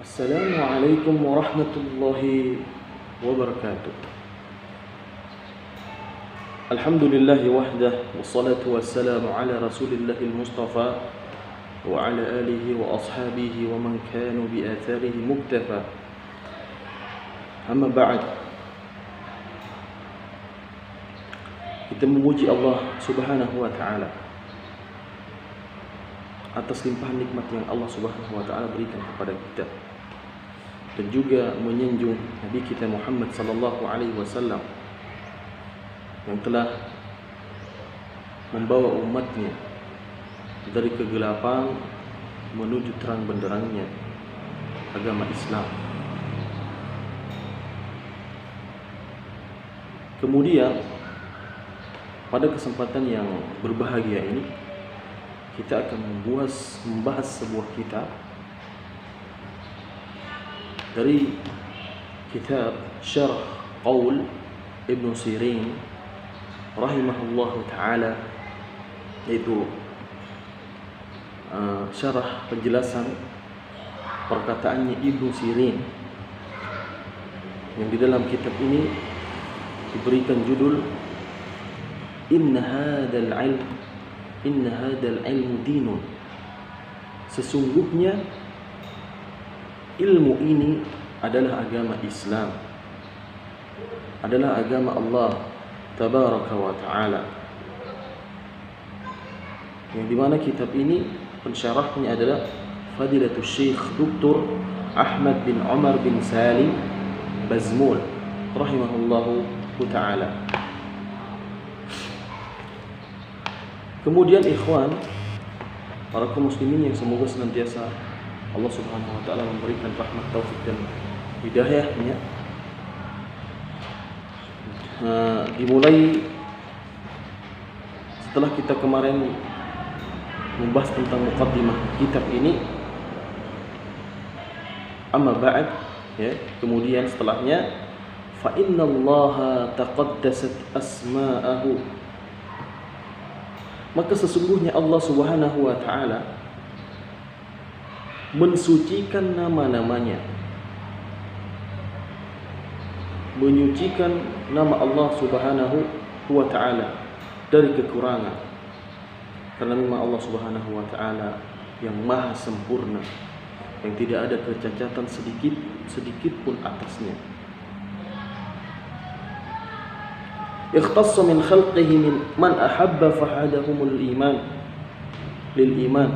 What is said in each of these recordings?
Assalamualaikum warahmatullahi wabarakatuh. Alhamdulillahi wahdah, wassalatu wassalamu ala rasulillahil mustafa wa ala alihi wa ashabihi wa man kanu bi atharihi muktafa. Amma ba'd. Kita memuji Allah subhanahu wa ta'ala atas limpahan nikmat yang Allah subhanahu wa ta'ala berikan kepada kita, dan juga menyanjung Nabi kita Muhammad sallallahu alaihi wasallam yang telah membawa umatnya dari kegelapan menuju terang benderangnya agama Islam. Kemudian pada kesempatan yang berbahagia ini kita akan membahas sebuah kitab dari kitab Syarh Qaul Ibnu Sirin rahimahullahu ta'ala, yaitu syarah penjelasan perkataannya Ibnu Sirin yang di dalam kitab ini diberikan judul Inna hadal ilmu dinun. Sesungguhnya ilmu ini adalah agama Islam, adalah agama Allah tabaraka wa ta'ala, yang dimana kitab ini pensyarahnya adalah Fadilatul Syekh Dr. Ahmad bin Umar bin Salim Bazmul rahimahullahu ta'ala. Kemudian ikhwan, para kaum muslimin yang semoga senantiasa Allah subhanahu wa ta'ala memberikan rahmat, taufik dan hidayahnya, dimulai setelah kita kemarin membahas tentang muqaddimah kitab ini. Amma ba'd, ya, kemudian setelahnya fa innallaha taqaddasat asma'ahu, maka sesungguhnya Allah subhanahu wa ta'ala mensucikan nama-namanya, menyucikan nama Allah subhanahu wa ta'ala dari kekurangan, karena memang Allah subhanahu wa ta'ala yang maha sempurna, yang tidak ada kecacatan sedikit pun atasnya. Ikhtassa min khalqihi man ahabba fahadahumul iman lil iman,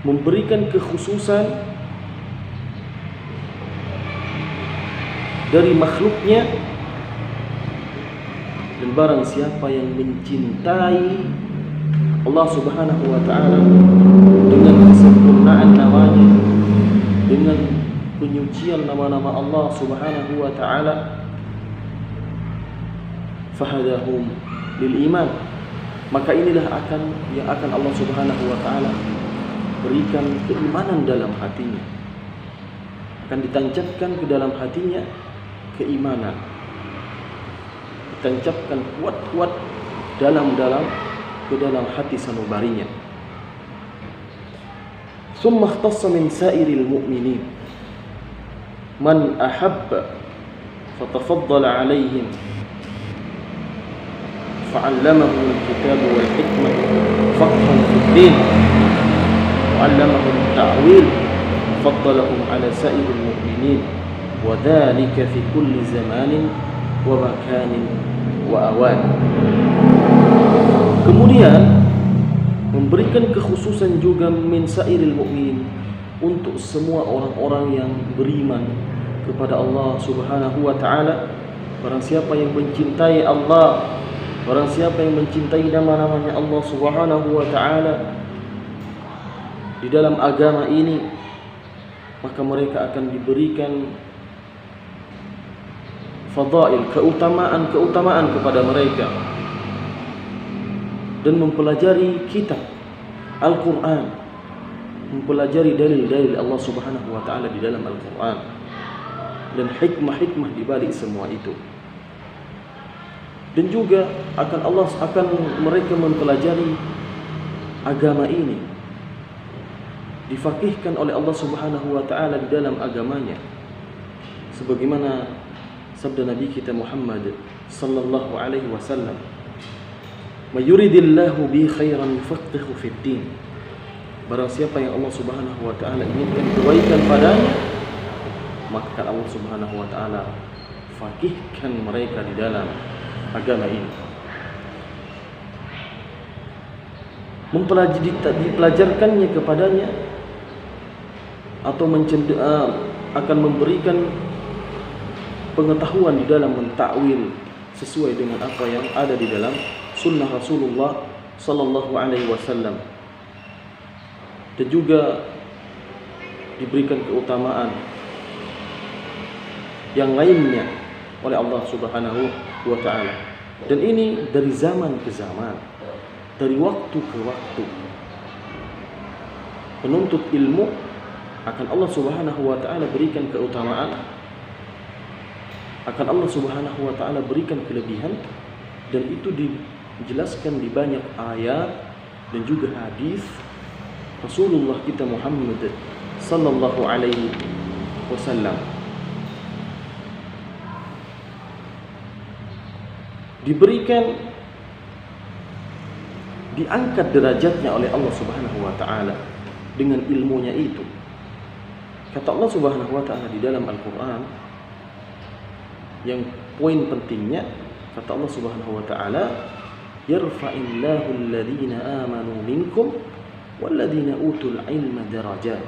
memberikan kekhususan dari makhluknya, dan barang siapa yang mencintai Allah subhanahu wa ta'ala dengan kesempurnaan namanya, dengan penyucian nama-nama Allah subhanahu wa ta'ala, fahadahum lil iman, maka inilah yang akan Allah subhanahu wa ta'ala berikan keimanan dalam hatinya, akan ditancapkan ke dalam hatinya keimanan, ditancapkan kuat-kuat ke dalam hati sanubarinya. Summa ikhtassa min sairil mu'minin man ahabba fatafaddala alaihim fa'allamahu al-kitab wal hikmah faqhan fi ad-din wa 'allamahu at-ta'wil faddalahum 'ala sa'iril mu'minin wa dhalika fi kulli zamanin wa makanin wa awan. Kemudian memberikan kekhususan juga min sa'iril mu'minin, untuk semua orang-orang yang beriman kepada Allah subhanahu wa ta'ala. Barang siapa yang mencintai Allah, barang siapa yang mencintai nama-namanya Allah subhanahu wa ta'ala di dalam agama ini, maka mereka akan diberikan fadail, keutamaan kepada mereka, dan mempelajari kitab Al-Quran, mempelajari dalil-dalil Allah subhanahu wa ta'ala di dalam Al-Quran, dan hikmah-hikmah di balik semua itu. Dan juga akan mereka mempelajari agama ini difaqihkan oleh Allah Subhanahu wa taala di dalam agamanya. Sebagaimana sabda Nabi kita Muhammad sallallahu alaihi wasallam, "May yuridillahu bi khairan yufaqihu fid din." Barang siapa yang Allah Subhanahu wa taala inginkan kebaikan padanya, maka Allah Subhanahu wa taala faqihkan mereka di dalam agama ini. Dipelajarkannya kepadanya atau akan memberikan pengetahuan di dalam mentakwil sesuai dengan apa yang ada di dalam sunnah Rasulullah sallallahu alaihi wasallam, dan juga diberikan keutamaan yang lainnya oleh Allah Subhanahu wa taala. Dan ini dari zaman ke zaman, dari waktu ke waktu. Penuntut ilmu akan Allah Subhanahu wa taala berikan keutamaan, akan Allah Subhanahu wa taala berikan kelebihan, dan itu dijelaskan di banyak ayat dan juga hadis Rasulullah kita Muhammad sallallahu alaihi wasallam. Diberikan, diangkat derajatnya oleh Allah Subhanahu wa taala dengan ilmunya itu. Kata Allah Subhanahu wa taala di dalam Al-Qur'an, yang poin pentingnya, kata Allah Subhanahu wa taala, "Yarfa'illahu alladhina amanu minkum walladhina utul ilma darajat."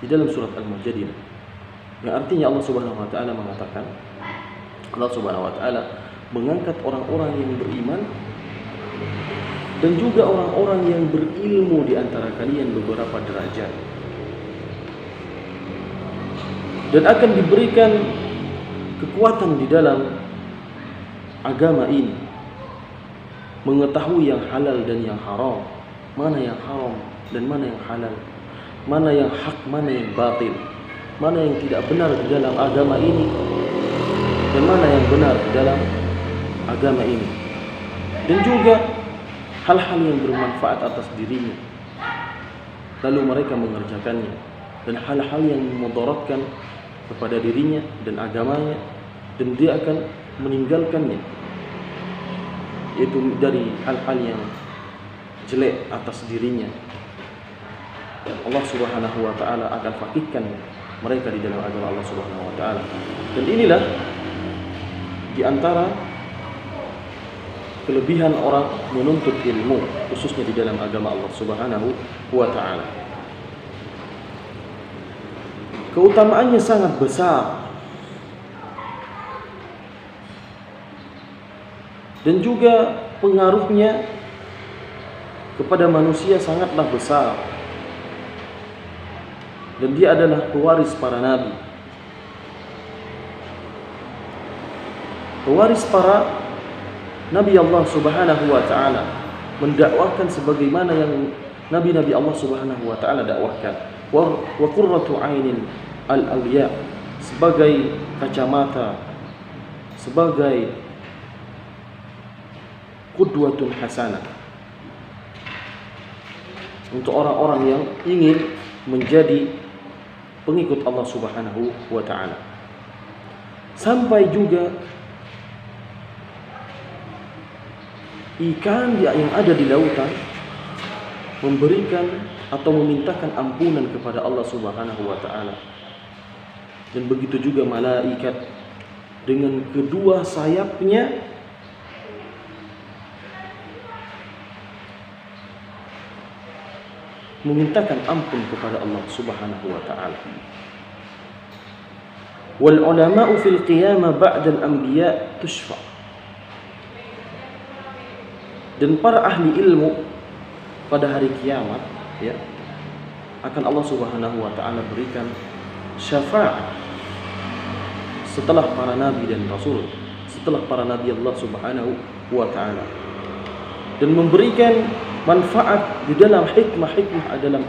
Di dalam surat Al-Mujadilah. Yang artinya Allah Subhanahu wa taala mengatakan, Allah Subhanahu wa taala mengangkat orang-orang yang beriman dan juga orang-orang yang berilmu di antara kalian beberapa derajat. Dan akan diberikan kekuatan di dalam agama ini, mengetahui yang halal dan yang haram, mana yang haram dan mana yang halal, mana yang hak, mana yang batil, mana yang tidak benar di dalam agama ini dan mana yang benar di dalam agama ini, dan juga hal-hal yang bermanfaat atas dirinya lalu mereka mengerjakannya, dan hal-hal yang memudaratkan kepada dirinya dan agamanya dan dia akan meninggalkannya, yaitu dari hal-hal yang jelek atas dirinya. Allah Subhanahu wa taala akan faqihkan mereka di dalam agama Allah Subhanahu wa taala. Dan inilah di antara kelebihan orang menuntut ilmu, khususnya di dalam agama Allah Subhanahu wa taala. Keutamaannya sangat besar, dan juga pengaruhnya kepada manusia sangatlah besar. Dan dia adalah pewaris para nabi, pewaris para Nabi Allah Subhanahu wa taala, mendakwahkan sebagaimana yang nabi-nabi Allah Subhanahu wa taala dakwahkan. Wa qurratu ainin al-awliya, sebagai kacamata, sebagai qudwatun hasanah untuk orang-orang yang ingin menjadi pengikut Allah Subhanahu wa taala. Sampai juga ikan yang ada di lautan memberikan atau memintakan ampunan kepada Allah Subhanahu wa taala. Dan begitu juga malaikat dengan kedua sayapnya memintakan ampun kepada Allah Subhanahu wa taala. Wal ulama'u fil qiyamah ba'da al-anbiya tushfa. Dan para ahli ilmu pada hari kiamat, ya, akan Allah Subhanahu wa taala berikan syafaat setelah para nabi dan rasul, setelah para nabi Allah Subhanahu wa taala, dan memberikan manfaat di dalam hikmah-hikmah, dalam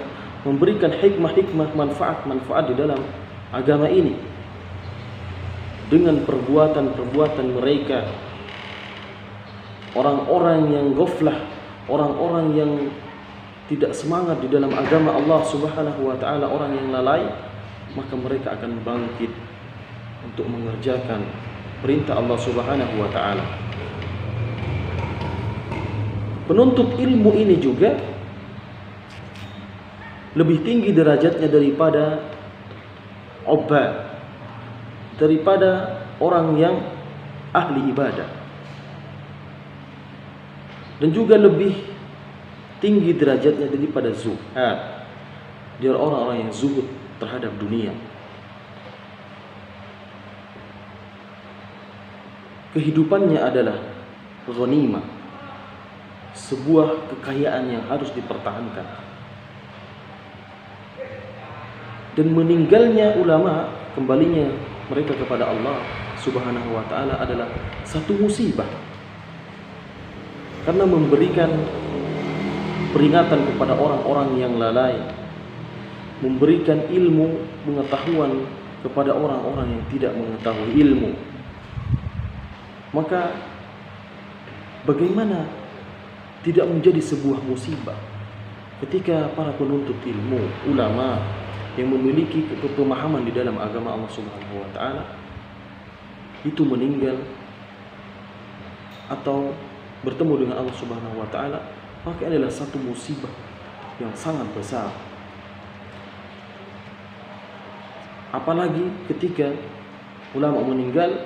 memberikan hikmah-hikmah, manfaat-manfaat di dalam agama ini dengan perbuatan-perbuatan mereka, orang-orang yang ghaflah, orang-orang yang tidak semangat di dalam agama Allah Subhanahu wa taala, orang yang lalai, maka mereka akan bangkit untuk mengerjakan perintah Allah Subhanahu wa taala. Penuntut ilmu ini juga lebih tinggi derajatnya daripada ubbad, daripada orang yang ahli ibadah, dan juga lebih tinggi derajatnya daripada zuhad, dia orang-orang yang zuhud terhadap dunia. Kehidupannya adalah ghanimah, sebuah kekayaan yang harus dipertahankan. Dan meninggalnya ulama, kembalinya mereka kepada Allah Subhanahu wa taala adalah satu musibah, karena memberikan peringatan kepada orang-orang yang lalai, memberikan ilmu pengetahuan kepada orang-orang yang tidak mengetahui ilmu. Maka bagaimana tidak menjadi sebuah musibah ketika para penuntut ilmu, ulama yang memiliki pemahaman di dalam agama Allah Subhanahu wa taala itu meninggal atau bertemu dengan Allah Subhanahu wa taala, maka ini adalah satu musibah yang sangat besar. Apalagi ketika ulama meninggal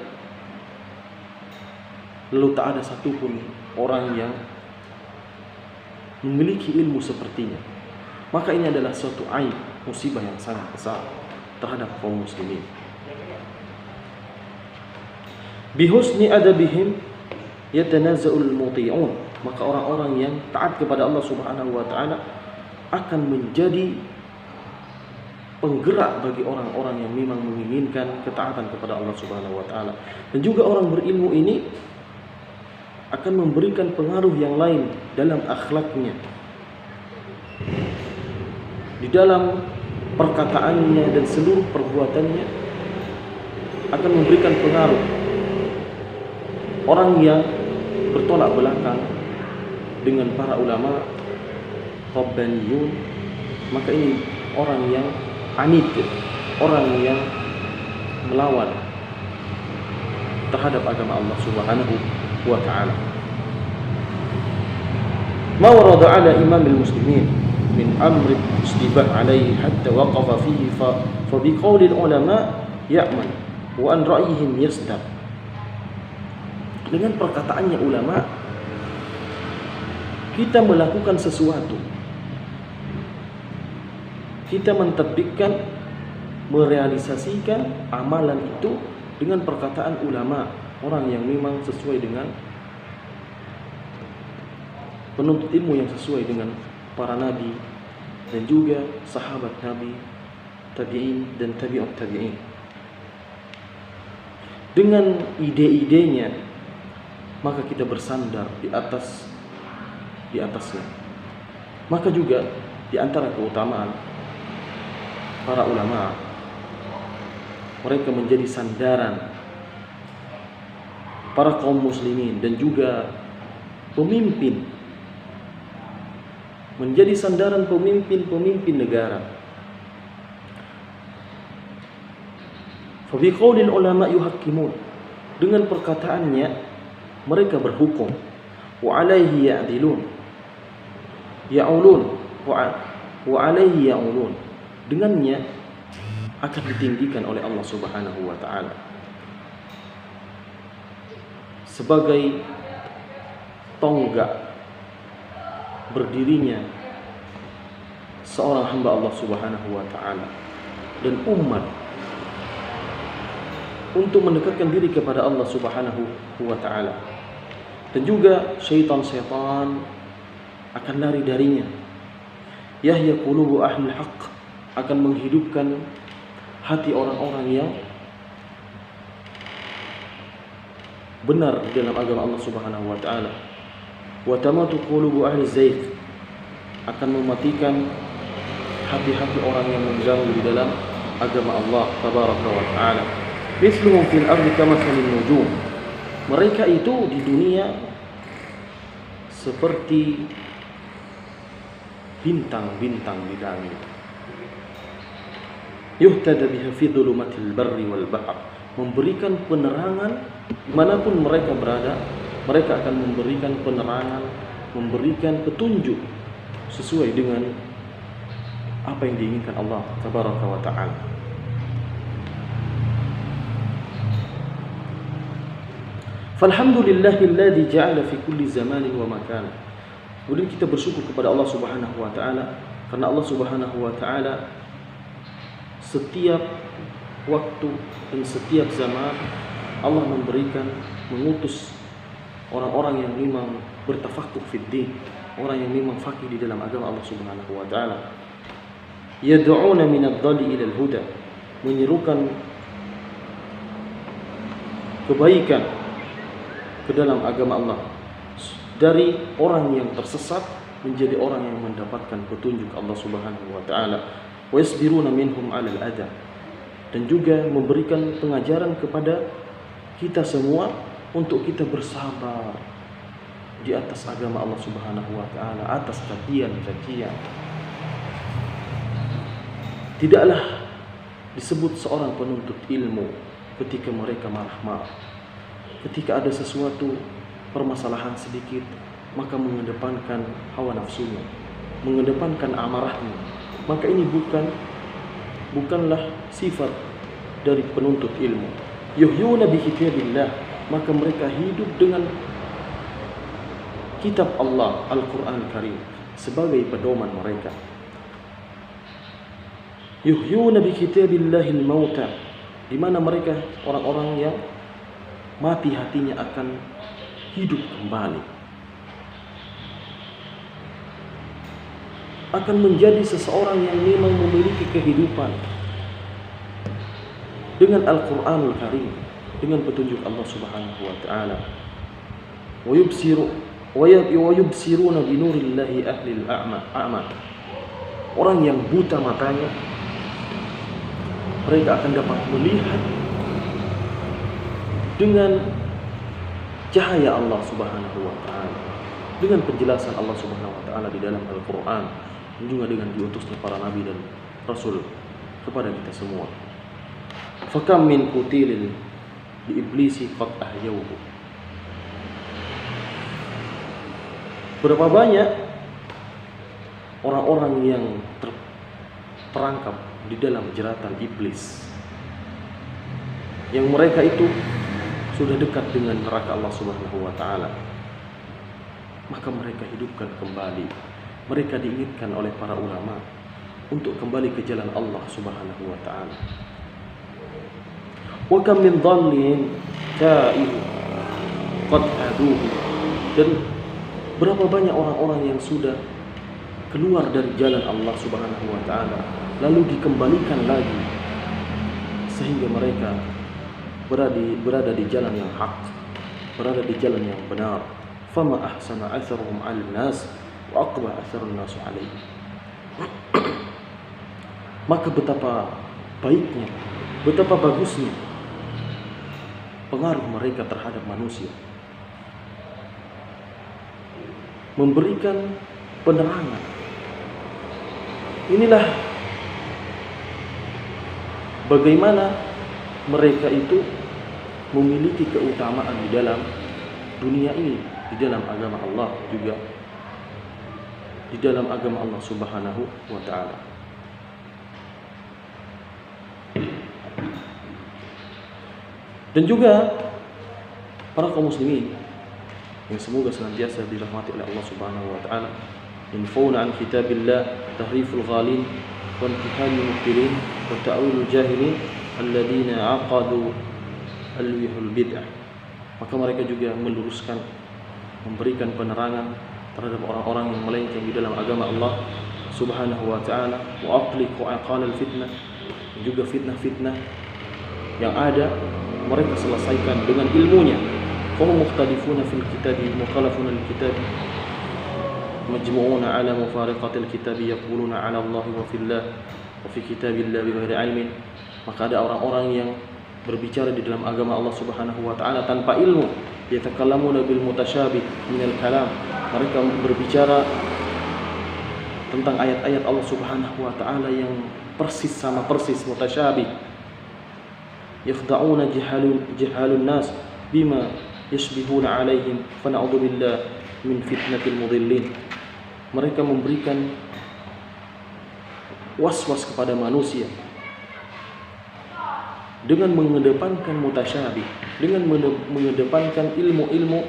lalu tak ada satupun orang yang memiliki ilmu sepertinya, maka ini adalah suatu aib, musibah yang sangat besar terhadap kaum muslimin. Bihusni adabihim yatanaza'ul muti'un, maka orang-orang yang taat kepada Allah Subhanahu wa taala akan menjadi penggerak bagi orang-orang yang memang menginginkan ketaatan kepada Allah Subhanahu wa taala. Dan juga orang berilmu ini akan memberikan pengaruh yang lain dalam akhlaknya, di dalam perkataannya dan seluruh perbuatannya akan memberikan pengaruh. Orang yang bertolak belakang dengan para ulama rabbaniyun, maka ini orang yang anid, orang yang melawan terhadap agama Allah Subhanahu wa ta'ala. Ma warada ala imam al-muslimin min amr istibah alaihi hatta waqafa fihi fa biqauli ulama ya'man wa an ra'yihim yasdaq. Dengan perkataannya ulama kita melakukan sesuatu, kita mentadbiqkan, merealisasikan amalan itu dengan perkataan ulama, orang yang memang sesuai dengan penuntut ilmu, yang sesuai dengan para nabi dan juga sahabat nabi, tabi'in dan tabi'ut tabi'in. Dengan ide-idenya maka kita bersandar di atasnya. Maka juga di antara keutamaan para ulama, mereka menjadi sandaran para kaum muslimin dan juga pemimpin, menjadi sandaran pemimpin-pemimpin negara. Fa bi qaulil ulama yuhakkimun, dengan perkataannya mereka berhukum, wa alaihi ya'dilun ya'ulun wa alaihi ya'ulun, dengannya akan ditinggikan oleh Allah Subhanahu wa taala sebagai tonggak berdirinya seorang hamba Allah Subhanahu wa taala dan umat untuk mendekatkan diri kepada Allah Subhanahu wa taala. Dan juga syaitan-syaitan akan lari darinya. Yahya qulubu ahli haqq, akan menghidupkan hati orang-orang yang benar dalam agama Allah Subhanahu wa taala. Wa tamatu qulubu ahli zayd, akan mematikan hati-hati orang yang mengganggu di dalam agama Allah tabaraka wa taala. Mithluhum fil ardi kamathalin nujum, mereka itu di dunia seperti bintang-bintang di langit. Yuhtada biha fi dhulumatil barri wal bahr, memberikan penerangan dimanapun mereka berada. Mereka akan memberikan penerangan, memberikan petunjuk sesuai dengan apa yang diinginkan Allah tabaraka wa ta'ala. Falhamdulillahilladzi ja'ala fi kulli zamanin wa makan. Kemudian kita bersyukur kepada Allah Subhanahu wa taala karena Allah Subhanahu wa taala setiap waktu dan setiap zaman Allah mengutus orang-orang yang memang bertafakuh fid din, orang yang memang faqih di dalam agama Allah Subhanahu wa taala. Yad'una min ad-dhalli ila al-huda, menyerukan kebaikan ke dalam agama Allah, dari orang yang tersesat menjadi orang yang mendapatkan petunjuk Allah Subhanahu wa taala. Wa yasbiruna minhum 'ala al-adha, dan juga memberikan pengajaran kepada kita semua untuk kita bersabar di atas agama Allah Subhanahu wa taala, atas cacian-cacian. Tidaklah disebut seorang penuntut ilmu ketika mereka marah-marah. Ketika ada sesuatu permasalahan sedikit, maka mengedepankan hawa nafsunya, mengedepankan amarahnya. Maka ini bukanlah sifat dari penuntut ilmu. Yuhyuna bi kitabillah, maka mereka hidup dengan kitab Allah, Al-Quran Karim, sebagai pedoman mereka. Yuhyuna bi kitabillahil mauta, di mana mereka orang-orang yang mati hatinya akan hidup kembali, akan menjadi seseorang yang memang memiliki kehidupan dengan Al-Quranul Karim, dengan petunjuk Allah Subhanahu wa taala. Wa yubsiruna binurillahi ahlil a'ma, orang yang buta matanya mereka akan dapat melihat dengan cahaya Allah Subhanahu wa taala, dengan penjelasan Allah Subhanahu wa taala di dalam Al-Qur'an, dan juga dengan diutusnya para nabi dan rasul kepada kita semua. Fakam min qutilin bi iblisi qad ahyawhu, berapa banyak orang-orang yang terperangkap di dalam jeratan iblis, yang mereka itu sudah dekat dengan neraka Allah Subhanahu wa taala, maka mereka hidupkan kembali. Mereka diingatkan oleh para ulama untuk kembali ke jalan Allah Subhanahu wa taala. Wa kam min dhallin ta'ib qad haduhu, dan berapa banyak orang-orang yang sudah keluar dari jalan Allah Subhanahu wa taala lalu dikembalikan lagi sehingga mereka berada di jalan yang hak, berada di jalan yang benar. Fama ahsana atharuhum 'alan nas wa aqba atharun nas 'alaihi. Maka betapa baiknya, betapa bagusnya pengaruh mereka terhadap manusia, memberikan penerangan. Inilah bagaimana mereka itu memiliki keutamaan di dalam dunia ini, di dalam agama Allah, juga di dalam agama Allah Subhanahu wa ta'ala. Dan juga para kaum muslimin yang semoga senantiasa dirahmati oleh Allah Subhanahu wa ta'ala, yanfauna an kitabillah tahriful ghalin wa intihalul mubtilin wa ta'wilul jahilin alladzina aqadu alwihul bid'ah. Maka mereka juga meluruskan, memberikan penerangan terhadap orang-orang yang melenceng di dalam agama Allah Subhanahu wa ta'ala, wa aqliqu aqalal fitnah, juga fitnah-fitnah yang ada mereka selesaikan dengan ilmunya. Qawm mukhtalifuna fil kitabi mukhalafuna lil kitabi majmu'una ala mufariqatil kitabi yaquluna ala Allah wa fillah wa fi kitabillah bi ghairi ilmin. Maka ada orang-orang yang berbicara di dalam agama Allah Subhanahu wa ta'ala tanpa ilmu. Yatakallamuna bil mutasyabih minal kalam, mereka berbicara tentang ayat-ayat Allah Subhanahu wa taala yang persis sama persis mutasyabih. Yakhda'una jahalun nas bima yashbihuna alaihim fa na'udzubillah min fitnatil mudillin. Mereka memberikan was-was kepada manusia dengan mengedepankan mutasyabih, dengan mengedepankan ilmu-ilmu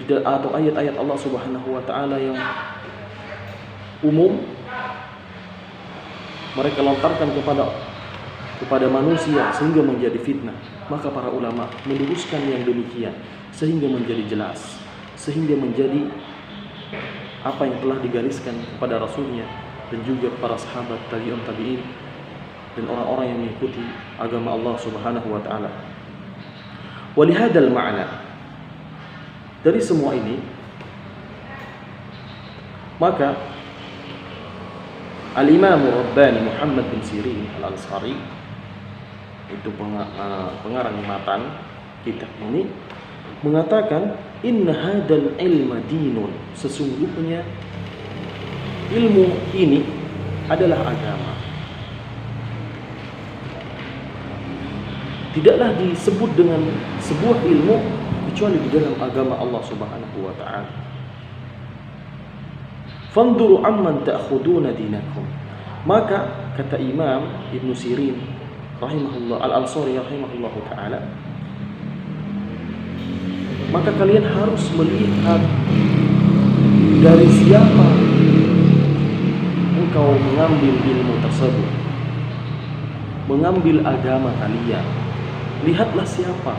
atau ayat-ayat Allah Subhanahu wa taala yang umum, mereka lontarkan kepada manusia sehingga menjadi fitnah. Maka para ulama meluruskan yang demikian sehingga menjadi jelas, sehingga menjadi apa yang telah digariskan kepada Rasulnya dan juga para sahabat tabi'in dan orang-orang yang mengikuti agama Allah Subhanahu wa taala. Walihadal ma'na, dari semua ini maka Al-Imam Rabbani Muhammad bin Sirin Al-Ansari, itu pengarang matan kitab ini, mengatakan inna hadal ilma dinun, sesungguhnya ilmu ini adalah agama. Tidaklah disebut dengan sebuah ilmu kecuali di dalam agama Allah Subhanahu wa taala. Fanduru amman ta'khuduna dinakum. Maka kata Imam Ibn Sirin rahimahullah Al-Ansari rahimahullahu taala, maka kalian harus melihat dari siapa engkau mengambil ilmu tersebut, mengambil agama kalian. Lihatlah siapa,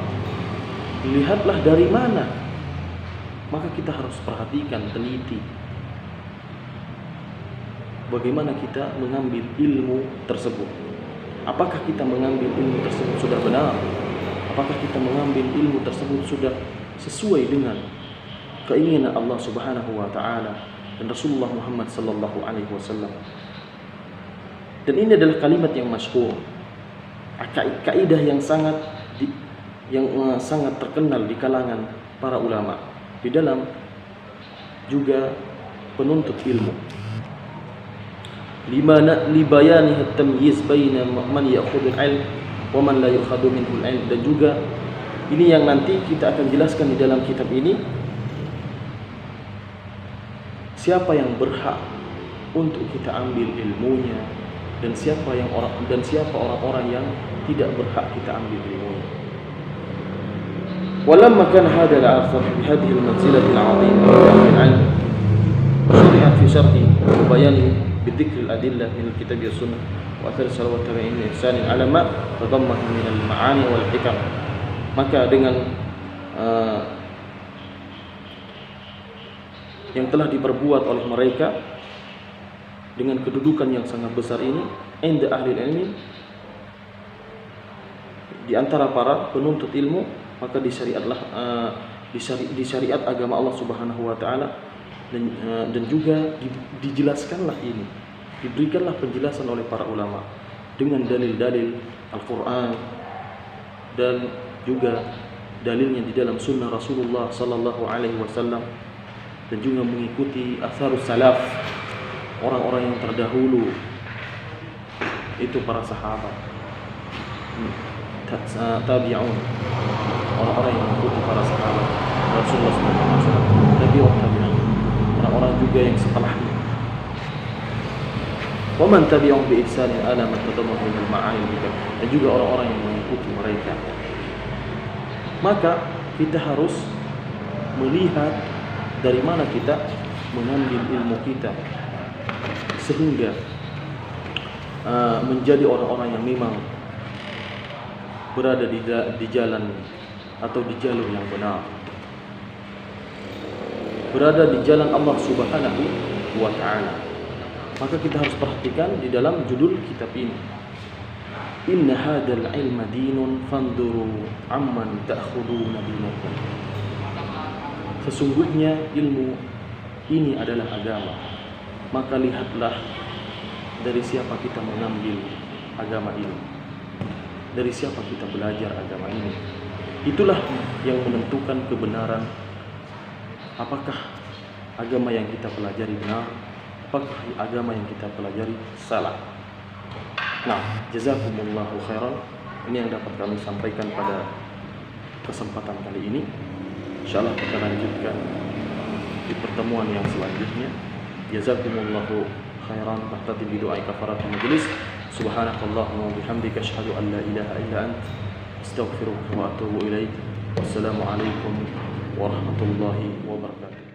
lihatlah dari mana. Maka kita harus perhatikan, teliti bagaimana kita mengambil ilmu tersebut. Apakah kita mengambil ilmu tersebut sudah benar? Apakah kita mengambil ilmu tersebut sudah sesuai dengan keinginan Allah Subhanahu wa taala dan Rasulullah Muhammad sallallahu alaihi wasallam? Dan ini adalah kalimat yang masyhur, kaidah yang sangat terkenal di kalangan para ulama, di dalam juga penuntut ilmu. Libayani at-tamyiz baina man ya'khudul ilm wa man la yu'khadhu minhu al-ilm. Dan juga ini yang nanti kita akan jelaskan di dalam kitab ini, siapa yang berhak untuk kita ambil ilmunya dan siapa orang-orang yang tidak berhak kita ambil ilmunya. Walamma kana hadha al-'athar bi hadhihi al-manzilah al-'azimah al-'ilm shuri'a fi syarhi wa bayani بذكر الأدلة من الكتاب والسنة وأثر السلف والتابعين من إحسان على ما تضمن من المعاني والحكم. Maka dengan yang telah diperbuat oleh mereka dengan kedudukan yang sangat besar ini, inda ahli ilmi, di antara para penuntut ilmu, maka disyariat agama Allah Subhanahu wa taala. Dan juga dijelaskanlah ini, diberikanlah penjelasan oleh para ulama dengan dalil-dalil Al-Quran dan juga dalilnya di dalam sunnah Rasulullah sallallahu alaihi wasallam, dan juga mengikuti atharus salaf, orang-orang yang terdahulu, itu para sahabat, tabi'un, orang-orang yang mengikuti para sahabat Rasulullah sallallahu alaihi wasallam, tabi'un, orang-orang juga yang setelahnya. Wa man tabi'ahum bi ihsan ala ma tadammahu min al-ma'ani, dan juga orang-orang yang mengikuti mereka. Maka kita harus melihat dari mana kita mengambil ilmu kita sehingga menjadi orang-orang yang memang berada di jalan atau di jalur yang benar, berada di jalan Allah Subhanahu wa ta'ala. Maka kita harus perhatikan di dalam judul kitab ini, inna hadal ilma dinun fanduru amman ta'khuduna dinakum. Sesungguhnya ilmu ini adalah agama, maka lihatlah dari siapa kita mengambil agama ini, dari siapa kita belajar agama ini. Itulah yang menentukan kebenaran apakah agama yang kita pelajari benar apakah agama yang kita pelajari salah. Nah, jazakumullahu khairan. Ini yang dapat kami sampaikan pada kesempatan kali ini. Insyaallah kita lanjutkan di pertemuan yang selanjutnya. Jazakumullahu khairan. Bahtati bi du'ai kafaratul majlis. Subhanakallahumma wa bihamdika asyhadu an la ilaha illa anta astaghfiruka wa atubu ilaik. Wassalamu alaikum warahmatullahi wabarakatuh.